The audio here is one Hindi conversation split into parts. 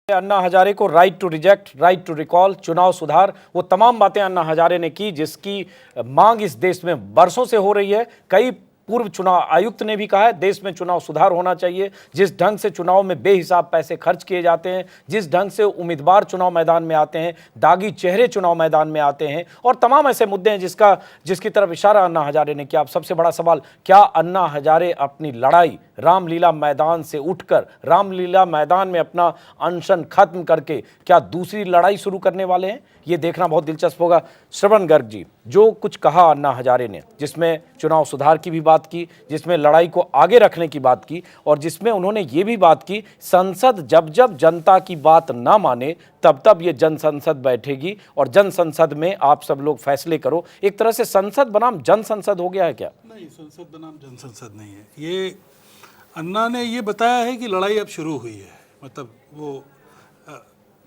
अन्ना हजारे को right to reject, right to recall, चुनाव सुधार, वो तमाम बातें अन्ना हजारे ने की जिसकी मांग इस देश में वर्षों से हो रही है। कई पूर्व चुनाव आयुक्त ने भी कहा है देश में चुनाव सुधार होना चाहिए। जिस ढंग से चुनाव में बेहिसाब पैसे खर्च किए जाते हैं, जिस ढंग से उम्मीदवार चुनाव मैदान में आते हैं, दागी चेहरे चुनाव मैदान में आते हैं और तमाम ऐसे मुद्दे हैं जिसकी तरफ इशारा अन्ना हजारे ने किया। अब सबसे बड़ा सवाल, क्या अन्ना हजारे अपनी लड़ाई रामलीला मैदान से उठकर रामलीला मैदान में अपना अनशन खत्म करके क्या दूसरी लड़ाई शुरू करने वाले हैं? ये देखना बहुत दिलचस्प होगा। श्रवण गर्ग जी, जो कुछ कहा अन्ना हजारे ने, जिसमें चुनाव सुधार की भी बात की, जिसमें लड़ाई को आगे रखने की बात की और जिसमें उन्होंने ये भी बात की संसद जब जब जनता की बात ना माने तब तब ये जन संसद बैठेगी और जन संसद में आप सब लोग फैसले करो। एक तरह से संसद बनाम जन संसद हो गया है क्या? नहीं, संसद बनाम जन संसद नहीं है। ये अन्ना ने ये बताया है कि लड़ाई अब शुरू हुई है, मतलब वो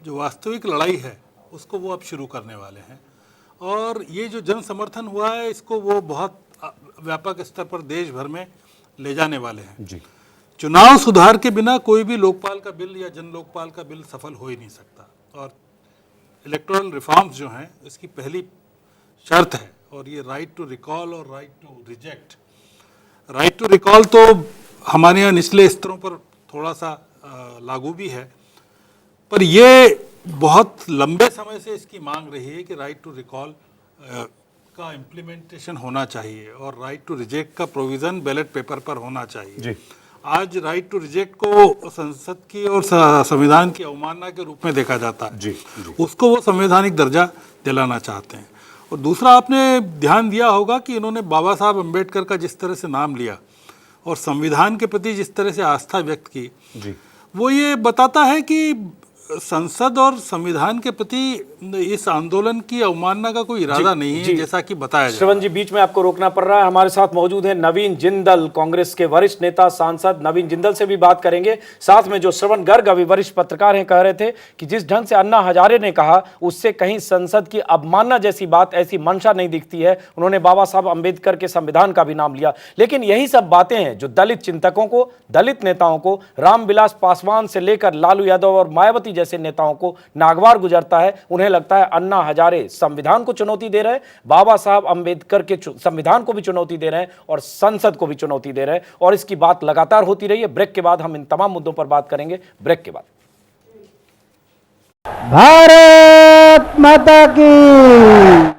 जो वास्तविक लड़ाई है उसको वो अब शुरू करने वाले हैं और ये जो जन समर्थन हुआ है इसको वो बहुत व्यापक स्तर पर देश भर में ले जाने वाले हैं जी। चुनाव सुधार के बिना कोई भी लोकपाल का बिल या जन लोकपाल का बिल सफल हो ही नहीं सकता और इलेक्टोरल रिफॉर्म्स जो हैं इसकी पहली शर्त है और ये राइट टू रिकॉल और right to reject. Right to recall तो हमारे यहाँ निचले स्तरों पर थोड़ा सा लागू भी है, पर ये बहुत लंबे समय से इसकी मांग रही है कि राइट टू रिकॉल का इम्प्लीमेंटेशन होना चाहिए और राइट टू रिजेक्ट का प्रोविज़न बैलेट पेपर पर होना चाहिए जी। आज राइट टू रिजेक्ट को संसद की और संविधान की अवमानना के रूप में देखा जाता है जी। उसको वो संवैधानिक दर्जा दिलाना चाहते हैं। और दूसरा, आपने ध्यान दिया होगा कि इन्होंने बाबा साहब अम्बेडकर का जिस तरह से नाम लिया और संविधान के प्रति जिस तरह से आस्था व्यक्त की जी। वो ये बताता है कि संसद और संविधान के प्रति इस आंदोलन की अवमानना का कोई इरादा नहीं है, जैसा कि बताया श्रवण जी, बीच में आपको रोकना पड़ रहा है। हमारे साथ मौजूद हैं नवीन जिंदल, कांग्रेस के वरिष्ठ नेता सांसद। नवीन जिंदल से भी बात करेंगे। साथ में जो श्रवण गर्ग अभी वरिष्ठ पत्रकार हैं, कह रहे थे कि जिस ढंग से अन्ना हजारे ने कहा उससे कहीं संसद की अवमानना जैसी बात, ऐसी मंशा नहीं दिखती है। उन्होंने बाबा साहब अम्बेडकर के संविधान का भी नाम लिया, लेकिन यही सब बातें हैं जो दलित चिंतकों को, दलित नेताओं को, रामविलास पासवान से लेकर लालू यादव और मायावती जैसे नेताओं को नागवार गुजरता है। उन्हें लगता है अन्ना हजारे संविधान को चुनौती दे रहे हैं, बाबा साहब अंबेडकर के संविधान को भी चुनौती दे रहे हैं और संसद को भी चुनौती दे रहे हैं और इसकी बात लगातार होती रही है। ब्रेक के बाद हम इन तमाम मुद्दों पर बात करेंगे। ब्रेक के बाद। भारत माता की